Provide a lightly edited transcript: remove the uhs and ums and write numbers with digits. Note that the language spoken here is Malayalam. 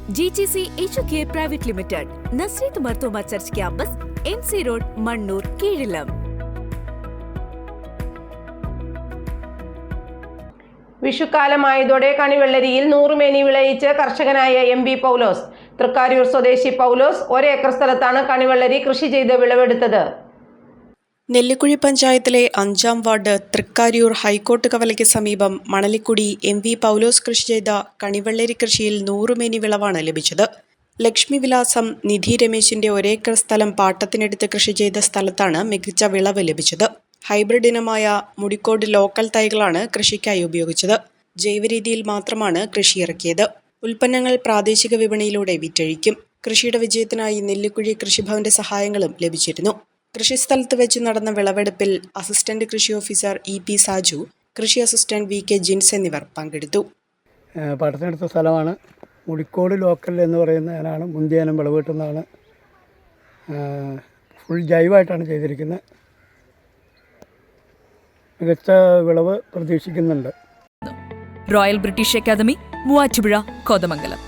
GGC HOK Private Limited, Nasreet Martoma Church Campus, MC Road, Mannur, Keelam. വിഷുക്കാലമായതോടെ കണിവെള്ളരിയിൽ നൂറുമേനി വിളയിച്ച് കർഷകനായ MP പൗലോസ്. തൃക്കാര്യൂർ സ്വദേശി പൗലോസ് 1 ഏക്കർ സ്ഥലത്താണ് കണിവെള്ളരി കൃഷി ചെയ്ത് വിളവെടുത്തത്. നെല്ലിക്കുഴി പഞ്ചായത്തിലെ 5-ാം വാർഡ് തൃക്കാര്യൂർ ഹൈക്കോർട്ട് കവലയ്ക്ക് സമീപം മണലിക്കുടി MP പൗലോസ് കൃഷി ചെയ്ത കണിവെള്ളരി കൃഷിയിൽ 100 മേനി വിളവാണ് ലഭിച്ചത്. ലക്ഷ്മി വിലാസം നിധി രമേശിന്റെ 1 ഏക്കർ സ്ഥലം പാട്ടത്തിനെടുത്ത് കൃഷി ചെയ്ത സ്ഥലത്താണ് മികച്ച വിളവ് ലഭിച്ചത്. ഹൈബ്രിഡ് ഇനമായ മുടിക്കോട് ലോക്കൽ തൈകളാണ് കൃഷിക്കായി ഉപയോഗിച്ചത്. ജൈവരീതിയിൽ മാത്രമാണ് കൃഷി ഇറക്കിയത്. ഉൽപ്പന്നങ്ങൾ പ്രാദേശിക വിപണിയിലൂടെ വിറ്റഴിക്കും. കൃഷിയുടെ വിജയത്തിനായി നെല്ലിക്കുഴി കൃഷിഭവന്റെ സഹായങ്ങളും ലഭിച്ചിരുന്നു. കൃഷിസ്ഥലത്ത് വെച്ച് നടന്ന വിളവെടുപ്പിൽ അസിസ്റ്റന്റ് കൃഷി ഓഫീസർ EP സാജു, കൃഷി അസിസ്റ്റന്റ് VK ജിൻസ് എന്നിവർ പങ്കെടുത്തു. പാട്ടത്തിനടുത്ത സ്ഥലമാണ്. മുടിക്കോട് ലോക്കൽ എന്ന് പറയുന്ന ഇനാണ് മുന്തിയ ഇനം വിളവ് കിട്ടുന്നതാണ്. ഫുൾ ജൈവമായിട്ടാണ് ചെയ്തിരിക്കുന്നത്. മികച്ച വിളവ് പ്രതീക്ഷിക്കുന്നുണ്ട്. Royal British academy, Muvattupuzha, Kothamangalam.